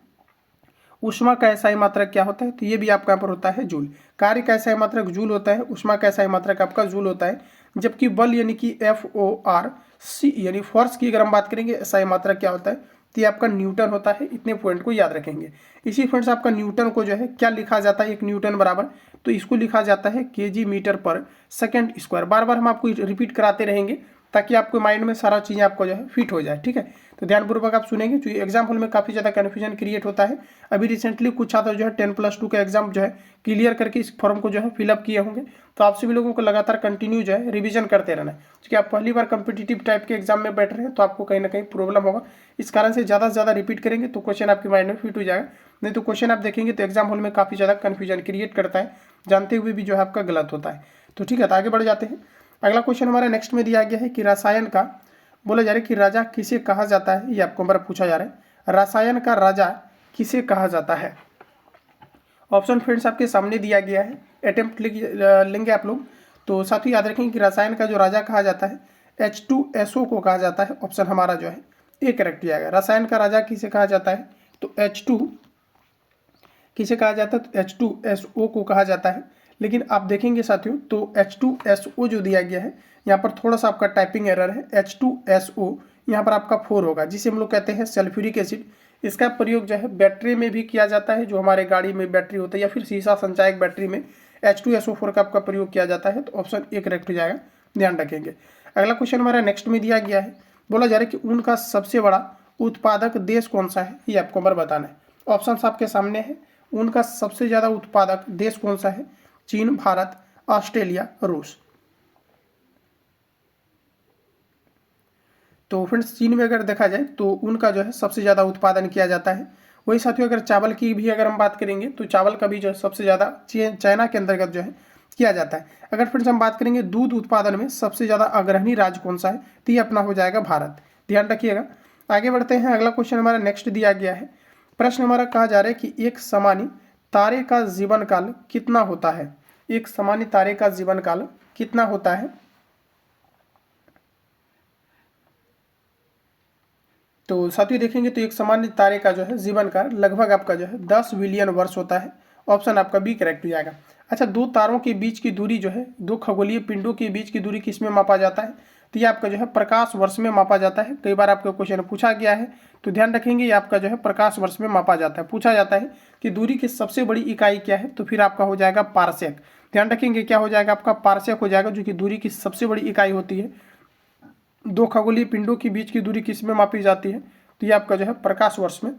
ऊष्मा का एसआई मात्रक क्या होता है, तो ये भी आपका यहाँ पर होता है जूल। कार्य का एसआई मात्रक जूल होता है, ऊष्मा का एसआई मात्रक आपका जूल होता है। जबकि बल यानी कि FORC यानी फोर्स की अगर हम बात करेंगे एसआई मात्रक क्या होता है, तो ये आपका न्यूटन होता है। इतने पॉइंट को याद रखेंगे। इसी फ्रेंड्स आपका न्यूटन को जो है क्या लिखा जाता है, एक न्यूटन बराबर, तो इसको लिखा जाता है kg मीटर पर सेकंड स्क्वायर। बार बार हम आपको रिपीट कराते रहेंगे ताकि आपको माइंड में सारा चीज़ें आपको जो है फिट हो जाए, ठीक है। तो ध्यानपूर्वक आप सुनेंगे, क्योंकि एग्जाम हॉल में काफ़ी ज़्यादा कन्फ्यूजन क्रिएट होता है। अभी रिसेंटली कुछ छात्र जो है 10+2 का एग्जाम जो है क्लियर करके इस फॉर्म को जो है फिलअप किए होंगे। तो आप सभी लोगों को लगातार कंटिन्यू जो है रिवीजन करते रहना है, क्योंकि आप पहली बार कम्पिटिटिव टाइप के एग्जाम में बैठ रहे हैं तो आपको कहीं ना कहीं प्रॉब्लम होगा। इस कारण से ज़्यादा से ज़्यादा रिपीट करेंगे तो क्वेश्चन आपके माइंड में फिट हो जाएगा। नहीं तो क्वेश्चन आप देखेंगे तो एग्जाम हॉल में काफ़ी ज़्यादा कन्फ्यूजन क्रिएट करता है, जानते हुए भी जो है आपका गलत होता है। तो ठीक है, तो आगे बढ़ जाते हैं। अगला क्वेश्चन हमारा नेक्स्ट में दिया गया है कि रसायन का बोला जा रहा है कि राजा किसे कहा जाता है। ये आपको हमारा पूछा जा रहा है, रसायन का राजा किसे कहा जाता है। ऑप्शन फ्रेंड्स आपके सामने दिया गया है, अटेम्प्ट लेंगे आप लोग। तो साथ ही याद रखेंगे कि रसायन का जो राजा कहा जाता है H2SO को कहा जाता है। ऑप्शन हमारा जो है ए करेक्ट जाएगा। रसायन का राजा किसे कहा जाता है, तो H2 किसे कहा जाता है, तो H2SO को कहा जाता है। लेकिन आप देखेंगे साथियों तो H2SO जो दिया गया है यहाँ पर थोड़ा सा आपका टाइपिंग एरर है। H2SO यहाँ पर आपका 4 होगा, जिसे हम लोग कहते हैं सल्फ्यूरिक एसिड। इसका प्रयोग जो है बैटरी में भी किया जाता है, जो हमारे गाड़ी में बैटरी होता है या फिर शीशा संचायक बैटरी में H2SO4 का आपका प्रयोग किया जाता है। तो ऑप्शन ए करेक्ट हो जाएगा, ध्यान रखेंगे। अगला क्वेश्चन हमारा नेक्स्ट में दिया गया है, बोला जा रहा है कि ऊन का सबसे बड़ा उत्पादक देश कौन सा है, ये आपको हमारा बताना है। ऑप्शन आपके सामने है, ऊन का सबसे ज़्यादा उत्पादक देश कौन सा है, चीन, भारत, ऑस्ट्रेलिया, रूस। तो फ्रेंड्स चीन में अगर देखा जाए तो उनका जो है सबसे ज़्यादा उत्पादन किया जाता है। वही साथियों अगर चावल की भी अगर हम बात करेंगे तो चावल का भी जो है सबसे ज़्यादा चाइना के अंतर्गत जो है किया जाता है। अगर फ्रेंड्स हम बात करेंगे दूध उत्पादन में सबसे ज़्यादा अग्रणी राज्य कौन सा है, तो ये अपना हो जाएगा भारत, ध्यान रखिएगा। आगे बढ़ते हैं, अगला क्वेश्चन हमारा नेक्स्ट दिया गया है। प्रश्न हमारा कहा जा रहा है कि एक सामान्य तारे का जीवन काल कितना होता है। एक सामान्य तारे का जीवन काल कितना होता है। तो साथियों देखेंगे तो एक सामान्य तारे का जो है जीवन काल लगभग आपका जो है 10 बिलियन वर्ष होता है। ऑप्शन आपका बी करेक्ट हो जाएगा। अच्छा, दो तारों के बीच की दूरी जो है, दो खगोलीय पिंडों के बीच की दूरी किस में मापा जाता है, तो ये आपका जो है प्रकाश वर्ष में मापा जाता है। कई बार आपका क्वेश्चन पूछा गया है, तो ध्यान रखेंगे ये आपका जो है प्रकाश वर्ष में मापा जाता है। पूछा जाता है कि दूरी की सबसे बड़ी इकाई क्या है, तो फिर आपका हो जाएगा पारसेक। ध्यान रखेंगे क्या हो जाएगा, आपका पारसेक हो जाएगा, जो कि दूरी की सबसे बड़ी इकाई होती है। दो खगोलीय पिंडों के बीच की दूरी किस में मापी जाती है, तो ये आपका जो है प्रकाश वर्ष में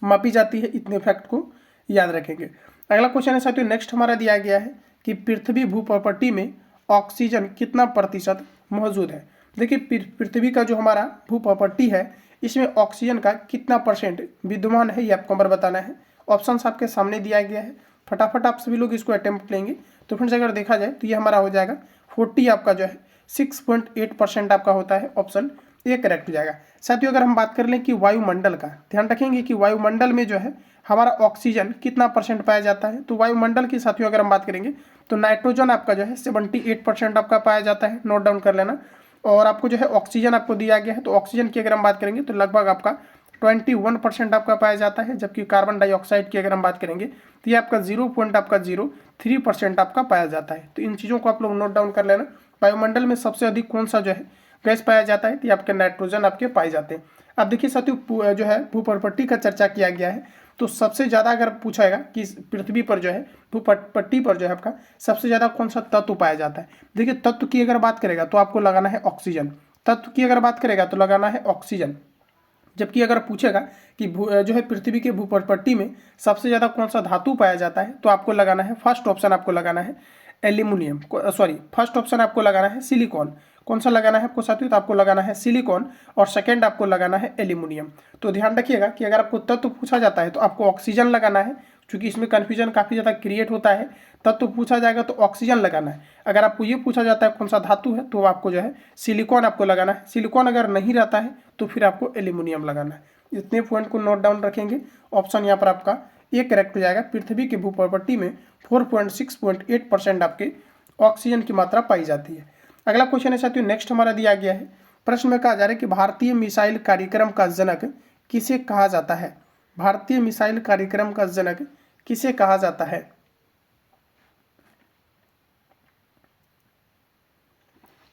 मापी जाती है। इतने फैक्ट को याद रखेंगे। अगला क्वेश्चन है साथियों नेक्स्ट हमारा दिया गया है कि पृथ्वी भूप्रपट्टी में ऑक्सीजन कितना प्रतिशत मौजूद है। देखिए पृथ्वी का जो हमारा भूप्रपट्टी है इसमें ऑक्सीजन का कितना परसेंट विद्यमान है, ये आपको नंबर बताना है। ऑप्शन आपके सामने दिया गया है, फटाफट आप सभी लोग इसको अटेम्प्ट लेंगे। तो फ्रेंड्स अगर देखा जाए तो ये हमारा हो जाएगा 40, आपका जो है 6.8% आपका होता है। ऑप्शन ए करेक्ट हो जाएगा। साथियों अगर हम बात कर लें कि वायुमंडल का, ध्यान रखेंगे कि वायुमंडल में जो है हमारा ऑक्सीजन कितना परसेंट पाया जाता है। तो वायुमंडल की साथियों अगर हम बात करेंगे तो नाइट्रोजन आपका जो है 78% आपका पाया जाता है, नोट डाउन कर लेना। और आपको जो है ऑक्सीजन आपको दिया गया है, तो ऑक्सीजन की अगर हम बात करेंगे तो लगभग आपका 21% आपका पाया जाता है। जबकि कार्बन डाइऑक्साइड की अगर हम बात करेंगे तो ये आपका 0.03% आपका पाया जाता है। तो इन चीज़ों को आप लोग नोट डाउन कर लेना। वायुमंडल में सबसे अधिक कौन सा जो है गैस पाया जाता है, तो ये आपके नाइट्रोजन आपके पाए जाते हैं। अब देखिए साथियों जो है भूप्रपट्टी का चर्चा किया गया है, तो सबसे ज़्यादा अगर पूछाएगा कि पृथ्वी पर जो है भूपट्टी पर जो है आपका सबसे ज़्यादा कौन सा तत्व पाया जाता है। देखिए तत्व की अगर बात करेगा तो आपको लगाना है ऑक्सीजन, तत्व की अगर बात करेगा तो लगाना है ऑक्सीजन। जबकि अगर पूछेगा कि जो है पृथ्वी के भूपट्टी में सबसे ज़्यादा कौन सा धातु पाया जाता है तो आपको लगाना है फर्स्ट ऑप्शन, आपको लगाना है एल्यूमिनियम, सॉरी फर्स्ट ऑप्शन आपको लगाना है सिलिकॉन। कौन सा लगाना है आपको साथियों, तो आपको लगाना है सिलिकॉन और सेकंड आपको लगाना है एल्यूमिनियम। तो ध्यान रखिएगा कि अगर आपको तत्व पूछा जाता है तो आपको ऑक्सीजन लगाना है, क्योंकि इसमें कन्फ्यूजन काफ़ी ज़्यादा क्रिएट होता है। तत्व पूछा जाएगा तो ऑक्सीजन लगाना है। अगर आपको ये पूछा जाता है कौन सा धातु है तो आपको जो है सिलिकॉन आपको लगाना है। सिलिकॉन अगर नहीं रहता है तो फिर आपको एल्यूमिनियम लगाना है। इतने पॉइंट को नोट डाउन रखेंगे। ऑप्शन यहाँ पर आपका ये करेक्ट हो जाएगा। पृथ्वी की भूपट्टी में 4.6.8% आपके ऑक्सीजन की मात्रा पाई जाती है। अगला क्वेश्चन है साथियों, नेक्स्ट हमारा दिया गया है। प्रश्न में कहा जा रहा है कि भारतीय मिसाइल कार्यक्रम का जनक किसे कहा जाता है। भारतीय मिसाइल कार्यक्रम का जनक किसे कहा जाता है।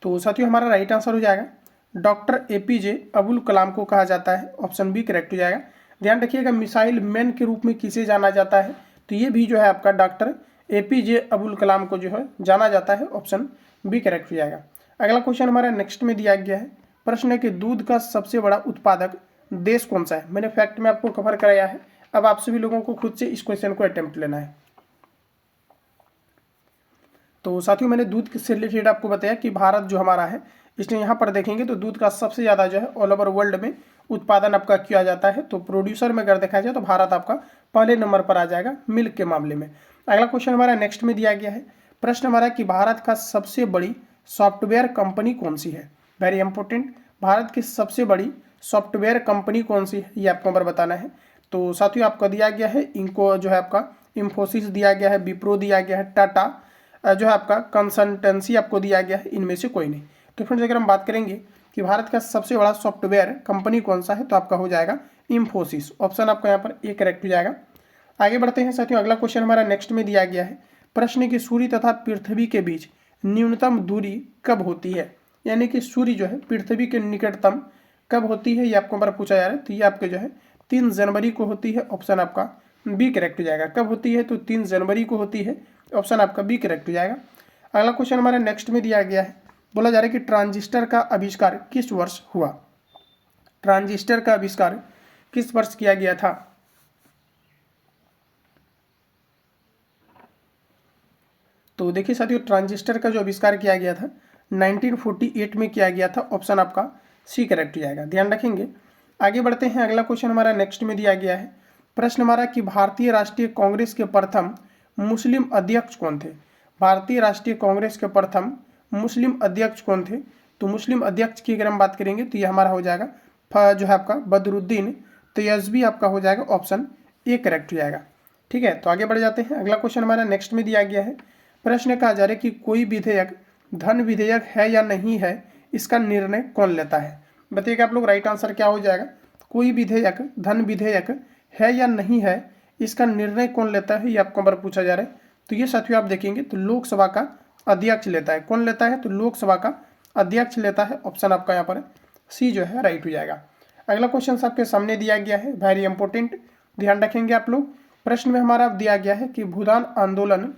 तो साथियों हमारा राइट आंसर हो जाएगा डॉक्टर एपीजे अब्दुल कलाम को कहा जाता है। ऑप्शन बी करेक्ट हो जाएगा। ध्यान रखिएगा मिसाइल मैन के रूप में किसे जाना जाता है, तो ये भी जो है आपका डॉक्टर एपीजे अब्दुल कलाम को जो है जाना जाता है। ऑप्शन बी करेक्ट हो जाएगा। अगला क्वेश्चन हमारा नेक्स्ट में दिया गया है। प्रश्न है कि दूध का सबसे बड़ा उत्पादक देश कौन सा है। मैंने फैक्ट में आपको कवर कराया है, अब आप सभी लोगों को खुद से इस क्वेश्चन को अटेम्प्ट लेना है। तो साथियों मैंने दूध से रिलेटेड आपको बताया कि भारत जो हमारा है, इसलिए यहाँ पर देखेंगे तो दूध का सबसे ज़्यादा जो है ऑल ओवर वर्ल्ड में उत्पादन आपका किया जाता है। तो प्रोड्यूसर में अगर देखा जाए तो भारत आपका पहले नंबर पर आ जाएगा मिल्क के मामले में। अगला क्वेश्चन हमारा नेक्स्ट में दिया गया है। प्रश्न हमारा कि भारत का सबसे बड़ी सॉफ्टवेयर कंपनी कौन सी है। वेरी इंपॉर्टेंट, भारत की सबसे बड़ी सॉफ्टवेयर कंपनी कौन सी है ये आपको नंबर बताना है। तो साथियों आपको दिया गया है इनको जो है आपका इंफोसिस दिया गया है, विप्रो दिया गया है, टाटा जो है आपका कंसल्टेंसी आपको दिया गया है, इनमें से कोई नहीं। तो फ्रेंड्स अगर हम बात करेंगे कि भारत का सबसे बड़ा सॉफ्टवेयर कंपनी कौन सा है तो आपका हो जाएगा इंफोसिस। ऑप्शन आपका यहाँ पर ए करेक्ट हो जाएगा। आगे बढ़ते हैं साथियों, अगला क्वेश्चन हमारा नेक्स्ट में दिया गया है। प्रश्न की सूर्य तथा पृथ्वी के बीच न्यूनतम दूरी कब होती है, यानी कि सूर्य जो है पृथ्वी के निकटतम कब होती है ये आपको पर पूछा जा रहा है। तो ये आपके जो है 3 जनवरी को होती है। ऑप्शन आपका बी करेक्ट हो जाएगा। कब होती है तो 3 जनवरी को होती है। ऑप्शन आपका बी करेक्ट हो जाएगा। अगला क्वेश्चन हमारा नेक्स्ट में दिया गया है। बोला जा रहा है कि ट्रांजिस्टर का आविष्कार किस वर्ष हुआ। ट्रांजिस्टर का आविष्कार किस वर्ष किया गया था। तो देखिए साथियों ट्रांजिस्टर का जो आविष्कार किया गया था 1948 में किया गया था। ऑप्शन आपका सी करेक्ट हो जाएगा, ध्यान रखेंगे। आगे बढ़ते हैं, अगला क्वेश्चन हमारा नेक्स्ट में दिया गया है। प्रश्न हमारा कि भारतीय राष्ट्रीय कांग्रेस के प्रथम मुस्लिम अध्यक्ष कौन थे। भारतीय राष्ट्रीय कांग्रेस के प्रथम मुस्लिम अध्यक्ष कौन थे। तो मुस्लिम अध्यक्ष की अगर हम बात करेंगे तो ये हमारा हो जाएगा जो है आपका बदरुद्दीन तयजबी आपका हो जाएगा। ऑप्शन ए करेक्ट हो जाएगा। ठीक है, तो आगे बढ़ जाते हैं। अगला क्वेश्चन हमारा नेक्स्ट में दिया गया है। प्रश्न कहा जा रहा है कि कोई विधेयक धन विधेयक है या नहीं है, इसका निर्णय कौन लेता है। बताइएगा आप लोग, राइट आंसर क्या हो जाएगा। कोई विधेयक धन विधेयक है या नहीं है, इसका निर्णय कौन लेता है ये आपको बार पूछा जा रहा है। तो ये साथियों आप देखेंगे तो लोकसभा का अध्यक्ष लेता है। कौन लेता है तो लोकसभा का अध्यक्ष लेता है। ऑप्शन आपका यहाँ पर सी जो है राइट हो जाएगा। अगला क्वेश्चन आपके सामने दिया गया है, वेरी इंपॉर्टेंट, ध्यान रखेंगे आप लोग। प्रश्न में हमारा दिया गया है कि भूदान आंदोलन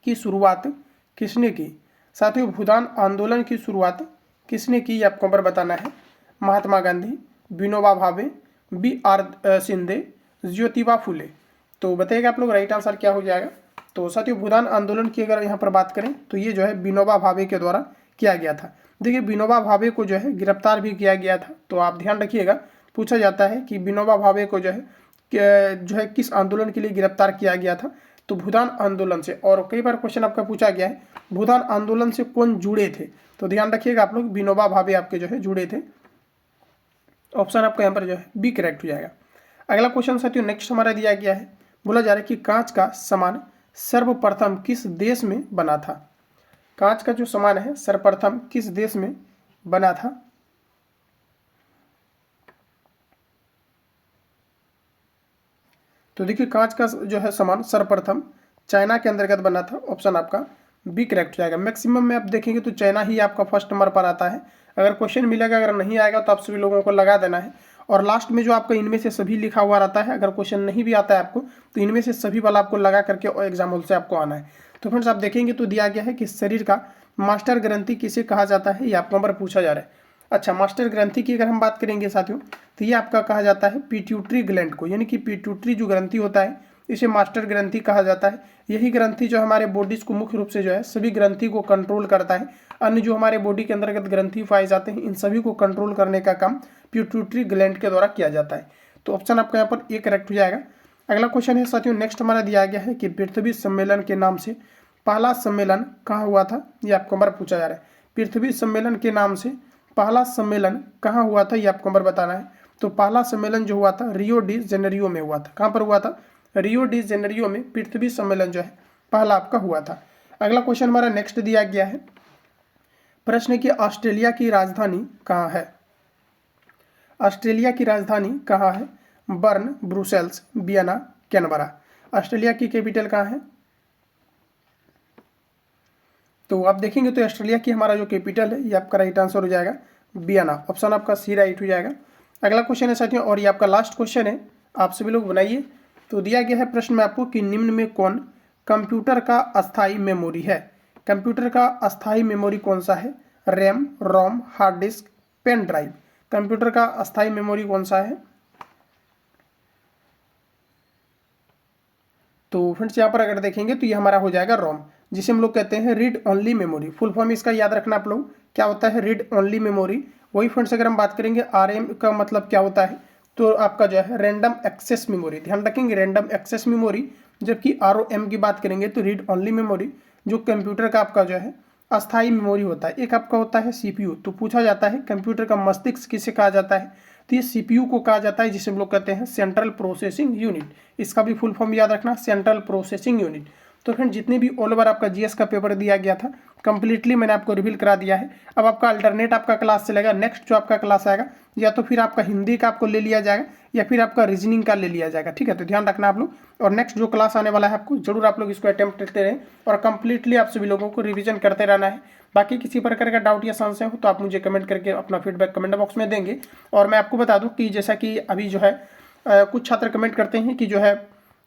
की शुरुआत किसने की। साथियों भूदान आंदोलन की शुरुआत किसने की ये आपको पर बताना है। महात्मा गांधी, विनोबा भावे, B.R. शिंदे, ज्योतिबा फुले। तो बताइएगा आप लोग राइट आंसर क्या हो जाएगा। तो साथियों भूदान आंदोलन की अगर यहाँ पर बात करें तो ये जो है विनोबा भावे के द्वारा किया गया था। देखिए विनोबा भावे को जो है गिरफ्तार भी किया गया था। तो आप ध्यान रखिएगा, पूछा जाता है कि विनोबा भावे को जो है किस आंदोलन के लिए गिरफ्तार किया गया था। तो भूदान आंदोलन से। और कई बार क्वेश्चन आपका पूछा गया है भूदान आंदोलन से कौन जुड़े थे। तो ध्यान रखिएगा आप लोग, विनोबा भावे आपके जो है जुड़े थे। ऑप्शन आपका यहाँ पर जो है बी करेक्ट हो जाएगा। अगला क्वेश्चन साथियों नेक्स्ट हमारा दिया गया है। बोला जा रहा है कि कांच का सामान सर्वप्रथम किस देश में बना था। कांच का जो सामान है सर्वप्रथम किस देश में बना था। तो देखिए कांच का जो है सामान सर्वप्रथम चाइना के अंतर्गत बना था। ऑप्शन आपका बी करेक्ट हो जाएगा। मैक्सिमम में आप देखेंगे तो चाइना ही आपका फर्स्ट नंबर पर आता है। अगर क्वेश्चन मिलेगा, अगर नहीं आएगा तो आप सभी लोगों को लगा देना है। और लास्ट में जो आपका इनमें से सभी लिखा हुआ रहता है, अगर क्वेश्चन नहीं भी आता है आपको तो इनमें से सभी वाला आपको लगा करके और एग्जाम हॉल से आपको आना है। तो फ्रेंड्स आप देखेंगे तो दिया गया है कि शरीर का मास्टर ग्रंथि किसे कहा जाता है, ये आपको नंबर पूछा जा रहा है। अच्छा, मास्टर ग्रंथि की अगर हम बात करेंगे साथियों तो ये आपका कहा जाता है पिट्यूटरी ग्लैंड को, यानी कि पिट्यूटरी जो ग्रंथि होता है इसे मास्टर ग्रंथि कहा जाता है। यही ग्रंथि जो हमारे बॉडीज को मुख्य रूप से जो है सभी ग्रंथि को कंट्रोल करता है। अन्य जो हमारे बॉडी के अंतर्गत ग्रंथि पाए जाते हैं इन सभी को कंट्रोल करने का काम पिट्यूटरी ग्लैंड के द्वारा किया जाता है। तो ऑप्शन आपका यहाँ पर ए करेक्ट हो जाएगा। अगला क्वेश्चन है साथियों, नेक्स्ट हमारा दिया गया है कि पृथ्वी सम्मेलन के नाम से पहला सम्मेलन कहाँ हुआ था, ये आपको नंबर पूछा जा रहा है। पृथ्वी सम्मेलन के नाम से पहला सम्मेलन कहाँ हुआ था, ये आपको नंबर बताना है। तो पहला सम्मेलन जो हुआ था रियो डी जेनेरियो में हुआ था। कहाँ पर हुआ था? रियो डी जेनेरियो में पृथ्वी सम्मेलन जो है पहला आपका हुआ था। अगला क्वेश्चन हमारा नेक्स्ट दिया गया है, प्रश्न की ऑस्ट्रेलिया की राजधानी कहाँ है? ऑस्ट्रेलिया की राजधानी कहाँ है? Burn, Brussels, Vienna, Canberra. Australia की कैपिटल कहाँ है? तो आप देखेंगे तो ऑस्ट्रेलिया की हमारा जो कैपिटल है ये आपका राइट आंसर हो जाएगा वियना। ऑप्शन आपका सी राइट हो जाएगा। अगला क्वेश्चन है साथियों और ये आपका लास्ट क्वेश्चन है, आप सभी लोग बनाइए। तो दिया गया है प्रश्न में आपको कि निम्न में कौन कंप्यूटर का अस्थायी मेमोरी है? कंप्यूटर का अस्थायी मेमोरी कौन सा है? RAM, ROM, hard disk, pen drive. Computer का अस्थायी मेमोरी कौन सा है? तो फ्रेंड्स यहाँ पर अगर देखेंगे तो ये हमारा हो जाएगा रोम, जिसे हम लोग कहते हैं read only memory. Full form इसका याद रखना आप लोग, क्या होता है रीड ओनली मेमोरी। वही फ्रेंड्स अगर हम बात करेंगे आरएम का मतलब क्या होता है, तो आपका जो है रैंडम एक्सेस मेमोरी। ध्यान रखेंगे रैंडम एक्सेस मेमोरी। जबकि आरओएम की बात करेंगे तो रीड ओनली मेमोरी, जो कंप्यूटर का आपका जो है अस्थायी मेमोरी होता है। एक आपका होता है सीपीयू। तो पूछा जाता है कंप्यूटर का मस्तिष्क किसे कहा जाता है, तो ये सीपीयू को कहा जाता है, जिसे हम लोग कहते हैं सेंट्रल प्रोसेसिंग यूनिट। इसका भी फुल फॉर्म याद रखना, सेंट्रल प्रोसेसिंग यूनिट। तो फ्रेंड जितने भी ऑल ओवर आपका जीएस का पेपर दिया गया था कंप्लीटली मैंने आपको रिवील करा दिया है। अब आपका अल्टरनेट आपका क्लास चलेगा। नेक्स्ट जो आपका क्लास आएगा या तो फिर आपका हिंदी का आपको ले लिया जाएगा या फिर आपका रीजनिंग का ले लिया जाएगा, ठीक है। तो ध्यान रखना आप लोग, और नेक्स्ट जो क्लास आने वाला है आपको जरूर आप लोग इसको अटेम्प्ट करते रहें और कंप्लीटली आप सभी लोगों को रिविजन करते रहना है। बाकी किसी प्रकार का डाउट या संशय हो तो आप मुझे कमेंट करके अपना फीडबैक कमेंट बॉक्स में देंगे। और मैं आपको बता दूं कि जैसा कि अभी जो है कुछ छात्र कमेंट करते हैं कि जो है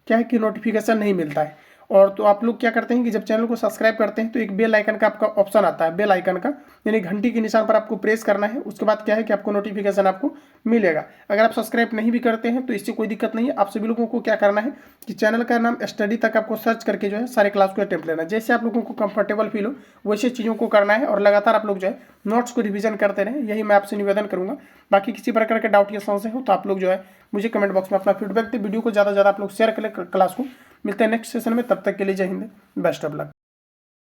क्या है कि नोटिफिकेशन नहीं मिलता है, और तो आप लोग क्या करते हैं कि जब चैनल को सब्सक्राइब करते हैं तो एक बेल आइकन का आपका ऑप्शन आता है, बेल आइकन का यानी घंटी के निशान पर आपको प्रेस करना है। उसके बाद क्या है कि आपको नोटिफिकेशन आपको मिलेगा। अगर आप सब्सक्राइब नहीं भी करते हैं तो इससे कोई दिक्कत नहीं है। आप सभी लोगों को क्या करना है कि चैनल का नाम स्टडी तक आपको सर्च करके जो है सारे क्लास को अटेम्प्ट लेना है। जैसे आप लोगों को कंफर्टेबल फील हो वैसे चीज़ों को करना है और लगातार आप लोग जो है नोट्स को रिवीजन करते रहें, यही मैं आपसे निवेदन करूँगा। बाकी किसी प्रकार के डाउट या संशय हो तो आप लोग जो है मुझे कमेंट बॉक्स में अपना फीडबैक दे। वीडियो को ज़्यादा से ज़्यादा आप लोग शेयर करें क्लास को। मिलते हैं नेक्स्ट सेशन में, तब तक के लिए जय हिंद, बेस्ट ऑफ लक।